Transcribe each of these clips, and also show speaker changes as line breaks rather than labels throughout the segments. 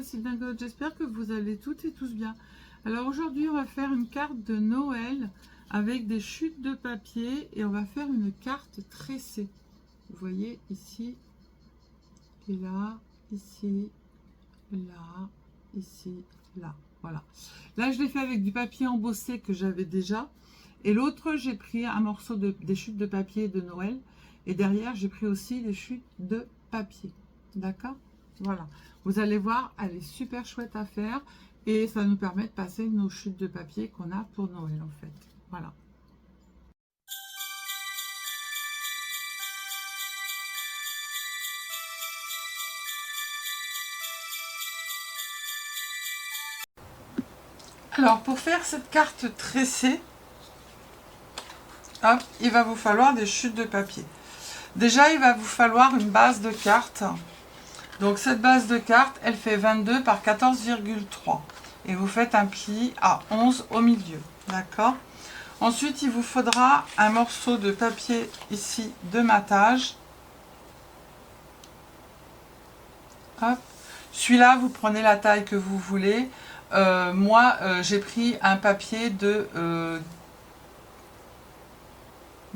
Sylvain God, j'espère que vous allez toutes et tous bien. Alors aujourd'hui on va faire une carte de Noël avec des chutes de papier et on va faire une carte tressée. Vous voyez ici et là, ici, là, ici, là. Voilà. Là je l'ai fait avec du papier embossé que j'avais déjà. Et l'autre j'ai pris un morceau des chutes de papier de Noël. Et derrière j'ai pris aussi des chutes de papier. D'accord? Voilà, vous allez voir, elle est super chouette à faire et ça nous permet de passer nos chutes de papier qu'on a pour Noël en fait. Voilà. Alors pour faire cette carte tressée, hop, il va vous falloir des chutes de papier. Déjà, il va vous falloir une base de carte. Donc cette base de carte, elle fait 22 par 14,3 et vous faites un pli à 11 au milieu. D'accord? Ensuite, il vous faudra un morceau de papier ici de matage. Celui-là, vous prenez la taille que vous voulez. Moi, j'ai pris un papier de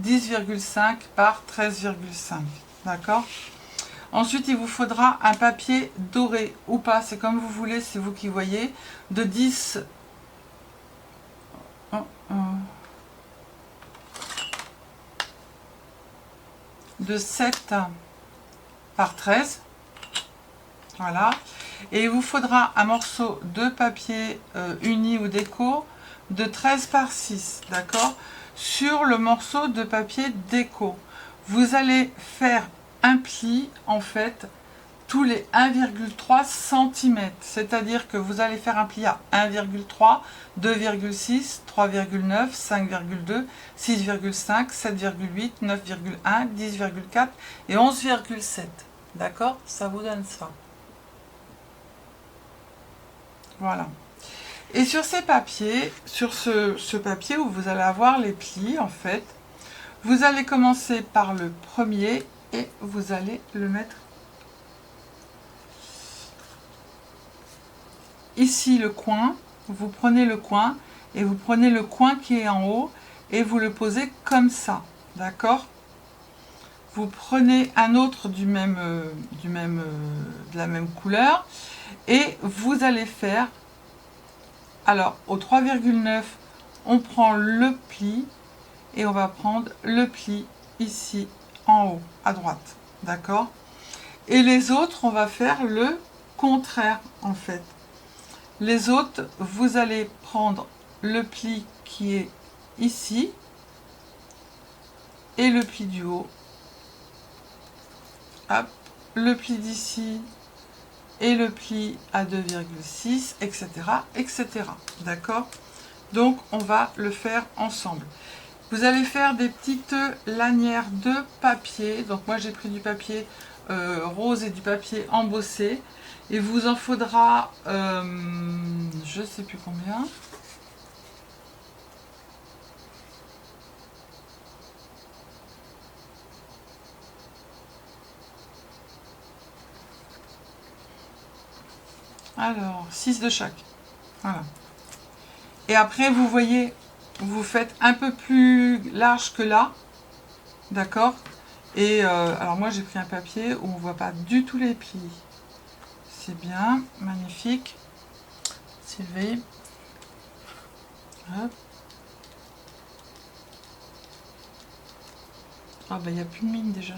10,5 par 13,5. D'accord? Ensuite, il vous faudra un papier doré ou pas, c'est comme vous voulez, c'est vous qui voyez, de 10... de 7 par 13. Voilà. Et il vous faudra un morceau de papier uni ou déco de 13 par 6. D'accord? Sur le morceau de papier déco, vous allez faire un pli en fait tous les 1,3 cm. C'est-à-dire que vous allez faire un pli à 1,3, 2,6, 3,9, 5,2, 6,5, 7,8, 9,1, 10,4 et 11,7. D'accord? Ça vous donne ça. Voilà. Et sur ces papiers, sur ce papier où vous allez avoir les plis, en fait, vous allez commencer par le premier et vous allez le mettre ici, le coin. Vous prenez le coin et vous prenez le coin qui est en haut et vous le posez comme ça. D'accord? Vous prenez un autre de la même couleur et vous allez faire, alors au 3,9 on prend le pli et on va prendre le pli ici en haut à droite, d'accord? Et les autres on va faire le contraire en fait. Les autres vous allez prendre le pli qui est ici et le pli du haut, hop, le pli d'ici et le pli à 2,6, etc., etc. D'accord? Donc, on va le faire ensemble. Vous allez faire des petites lanières de papier. Donc, moi, j'ai pris du papier rose et du papier embossé. Et vous en faudra, je ne sais plus combien. Alors, 6 de chaque. Voilà. Et après, vous voyez, vous faites un peu plus large que là. D'accord? Et alors moi, j'ai pris un papier où on ne voit pas du tout les plis. C'est bien, magnifique. Sylvie. Hop. Ah bah, il n'y a plus de mine déjà.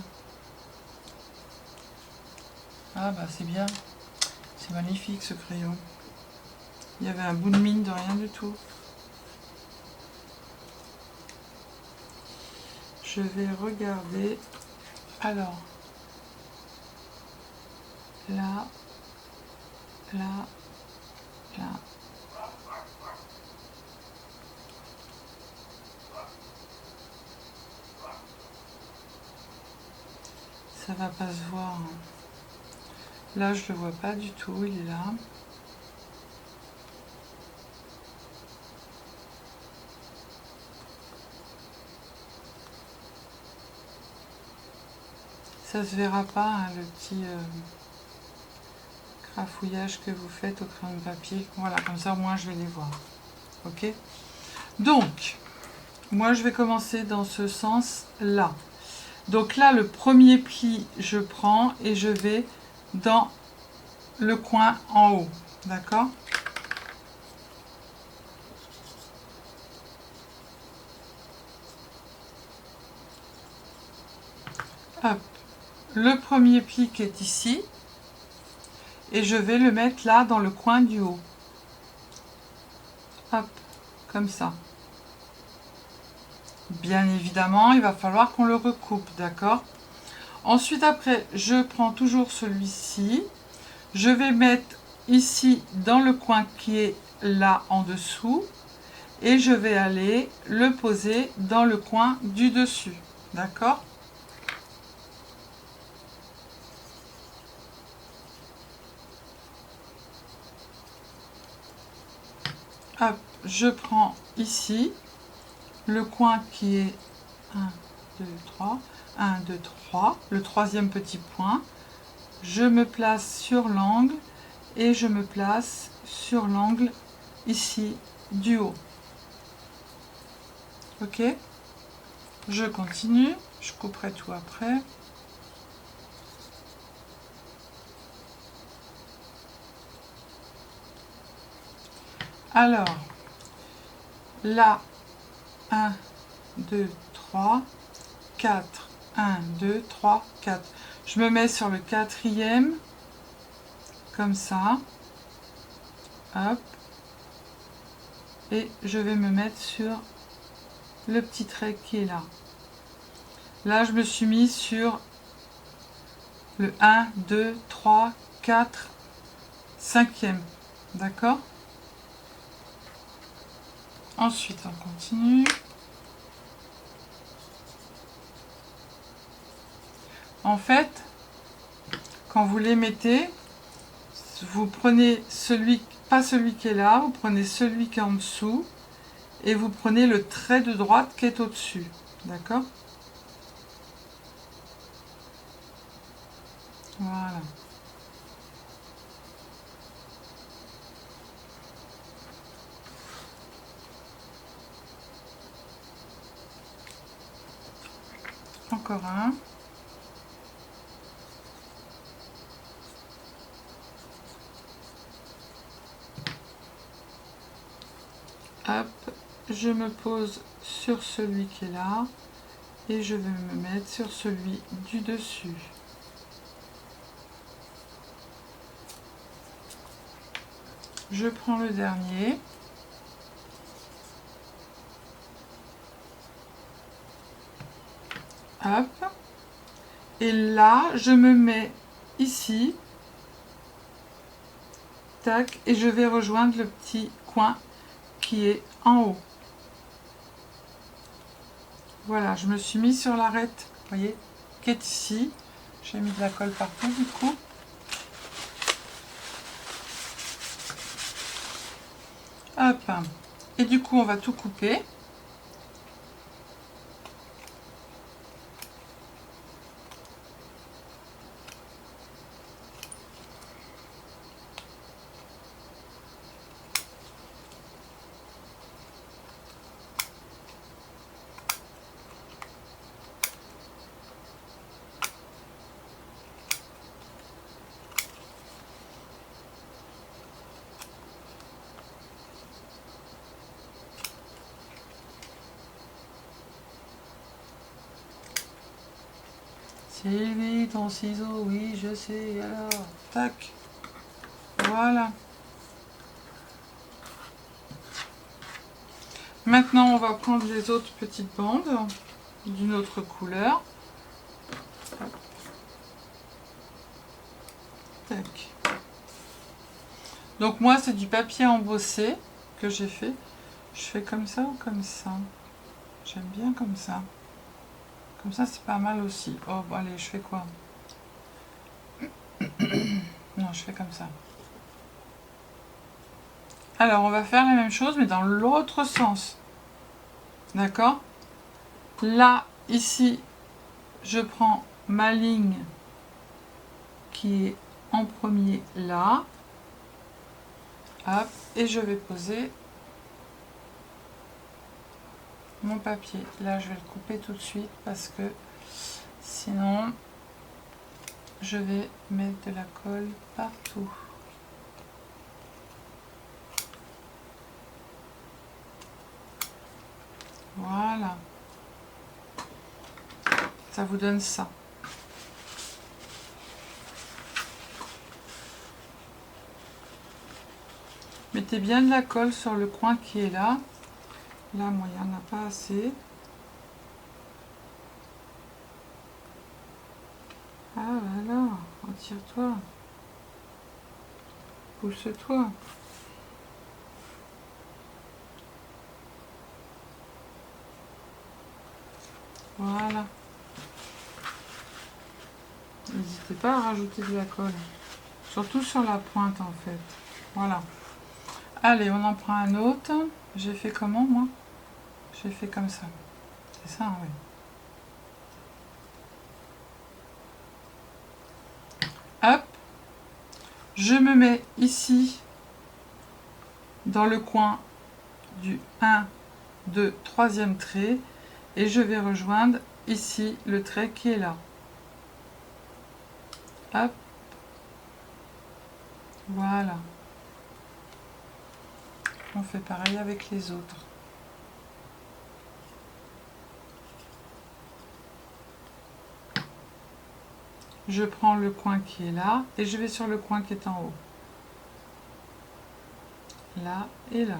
Ah bah, c'est bien. C'est magnifique ce crayon. Il y avait un bout de mine de rien du tout. Je vais regarder. Alors, là, là, là. Ça va pas se voir. Là, je le vois pas du tout, il est là. Ça se verra pas, hein, le petit trafouillages que vous faites au crayon de papier. Voilà, comme ça, au moins, je vais les voir. Ok? Donc, moi, je vais commencer dans ce sens-là. Donc là, le premier pli, je prends et je vais dans le coin en haut. D'accord? Hop. Le premier pli qui est ici. Et je vais le mettre là, dans le coin du haut. Hop. Comme ça. Bien évidemment, il va falloir qu'on le recoupe. D'accord? Ensuite, après, je prends toujours celui-ci. Je vais mettre ici dans le coin qui est là en dessous et je vais aller le poser dans le coin du dessus. D'accord? Hop, je prends ici le coin qui est 1, 2, 3, 1, 2, 3, le troisième petit point. Je me place sur l'angle et je me place sur l'angle ici du haut. Ok? Je continue, je couperai tout après. Alors, là, 1, 2, 3, 4, 1, 2, 3, 4. Je me mets sur le quatrième, comme ça. Hop. Et je vais me mettre sur le petit trait qui est là. Là, je me suis mis sur le 1, 2, 3, 4, 5e. D'accord? Ensuite, on continue. En fait, quand vous les mettez, vous prenez celui, pas celui qui est là, vous prenez celui qui est en dessous et vous prenez le trait de droite qui est au-dessus. D'accord? Voilà. Encore un. Hop, je me pose sur celui qui est là et je vais me mettre sur celui du dessus. Je prends le dernier. Hop. Et là, je me mets ici. Tac. Et je vais rejoindre le petit coin qui est en haut. Voilà, je me suis mis sur l'arête, vous voyez, qui est ici. J'ai mis de la colle partout du coup. Hop. Et du coup, on va tout couper. Sylvie, ton ciseau, oui, je sais, alors, tac, voilà. Maintenant, on va prendre les autres petites bandes d'une autre couleur. Tac. Donc moi, c'est du papier embossé que j'ai fait. Je fais comme ça ou comme ça? J'aime bien comme ça. Comme ça, c'est pas mal aussi. Oh, bon, allez, je fais quoi? Non, je fais comme ça. Alors, on va faire la même chose, mais dans l'autre sens. D'accord? Là, ici, je prends ma ligne qui est en premier là. Hop, et je vais poser mon papier. Là, je vais le couper tout de suite parce que sinon, je vais mettre de la colle partout. Voilà. Ça vous donne ça. Mettez bien de la colle sur le coin qui est là. Là, moi, il n'y en a pas assez. Ah, voilà. Retire-toi. Pousse-toi. Voilà. N'hésitez pas à rajouter de la colle. Surtout sur la pointe, en fait. Voilà. Allez, on en prend un autre. J'ai fait comment, moi? J'ai fait comme ça. C'est ça, oui. Hop. Je me mets ici, dans le coin du 1, 2, 3e trait. Et je vais rejoindre ici le trait qui est là. Hop. Voilà. On fait pareil avec les autres. Je prends le coin qui est là et je vais sur le coin qui est en haut. Là et là.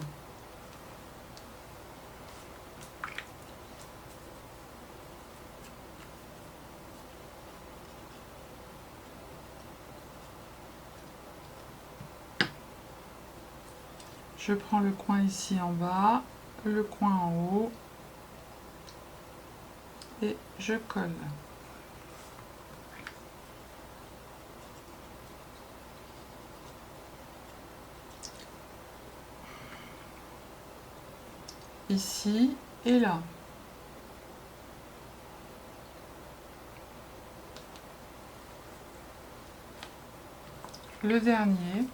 Je prends le coin ici en bas, le coin en haut et je colle. Ici et là. Le dernier,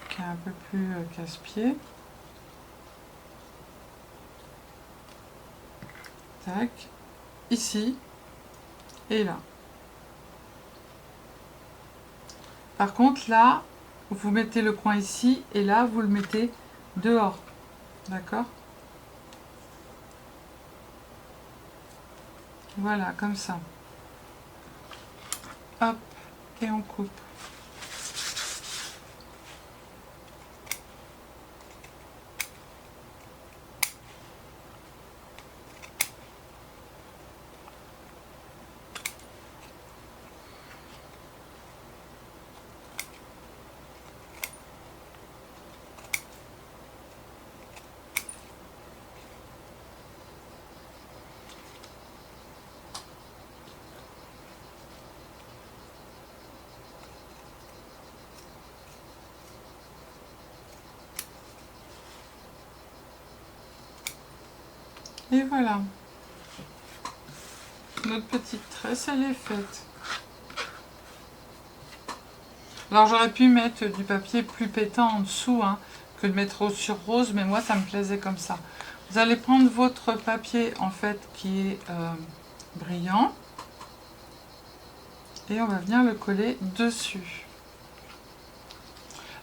qui est un peu plus casse-pied. Tac. Ici et là. Par contre, là, vous mettez le coin ici et là, vous le mettez dehors. D'accord? Voilà, comme ça. Hop, et on coupe. Et voilà. Notre petite tresse, elle est faite. Alors j'aurais pu mettre du papier plus pétant en dessous, hein, que de mettre rose sur rose, mais moi ça me plaisait comme ça. Vous allez prendre votre papier en fait qui est brillant et on va venir le coller dessus.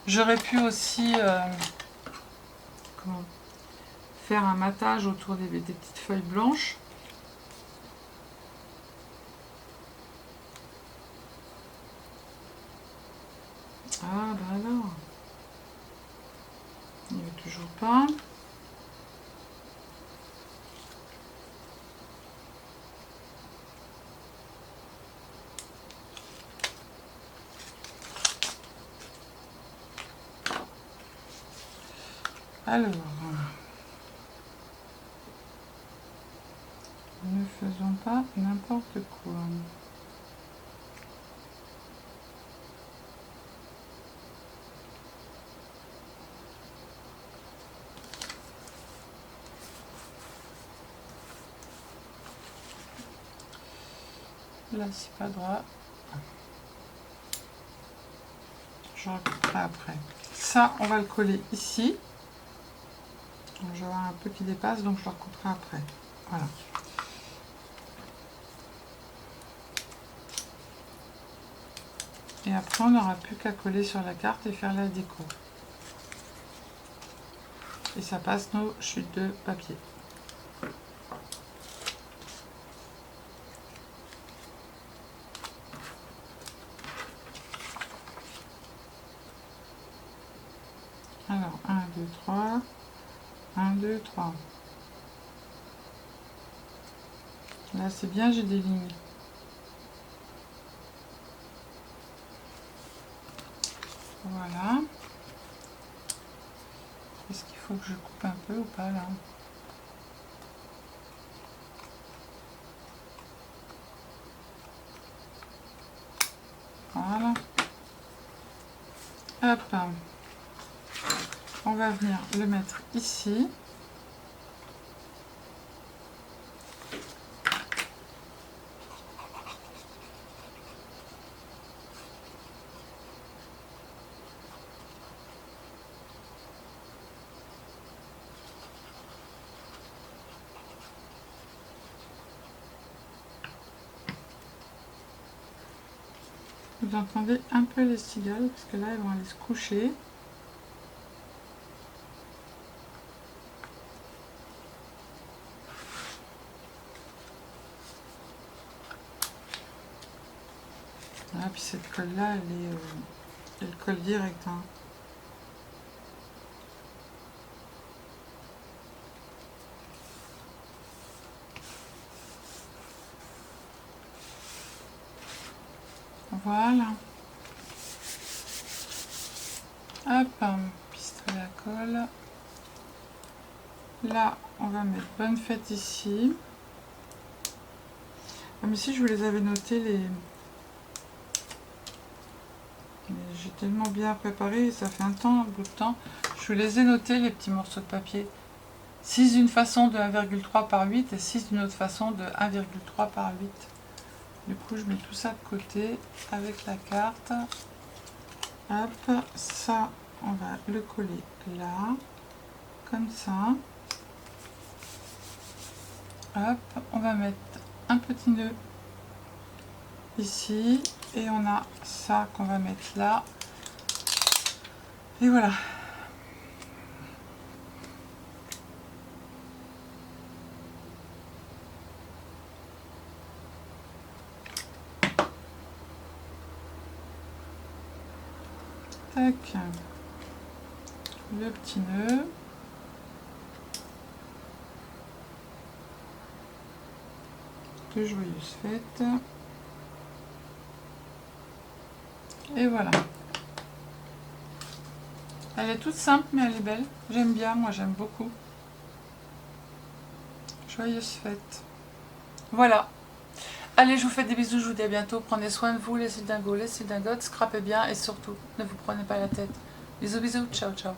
J'aurais pu aussi faire un matage autour des petites feuilles blanches. Ah bah alors, il ne veut toujours pas. Alors, ne faisons pas n'importe quoi. Là, c'est pas droit. je recouperai après. Ça, on va le coller ici. Je vais avoir un peu qui dépasse, donc je le recouperai après. Voilà. Et après, on n'aura plus qu'à coller sur la carte et faire la déco. Et ça passe nos chutes de papier. Alors, 1, 2, 3. 1, 2, 3. Là, c'est bien, j'ai des lignes. Voilà. Est-ce qu'il faut que je coupe un peu ou pas là? Voilà. Hop. On va venir le mettre ici. Vous entendez un peu les cigales parce que là elles vont aller se coucher. Ah, puis cette colle là elle colle direct. Hein. Voilà. Hop, pistolet à colle. Là, on va mettre bonne fête ici. Comme ici, je vous les avais notés les... J'ai tellement bien préparé, ça fait un bout de temps. Je vous les ai notés, les petits morceaux de papier. 6 d'une façon de 1,3 par 8 et 6 d'une autre façon de 1,3 par 8. Du coup, je mets tout ça de côté avec la carte. Hop, ça, on va le coller là, comme ça. Hop, on va mettre un petit nœud ici. Et on a ça qu'on va mettre là. Et voilà. Tac. Le petit nœud. De joyeuses fêtes. Et voilà. Elle est toute simple mais elle est belle. J'aime bien, moi j'aime beaucoup. Joyeuses fêtes. Voilà. Allez, je vous fais des bisous, je vous dis à bientôt. Prenez soin de vous, les cildingos, les cildingotes. Scrapez bien et surtout, ne vous prenez pas la tête. Bisous, bisous. Ciao, ciao.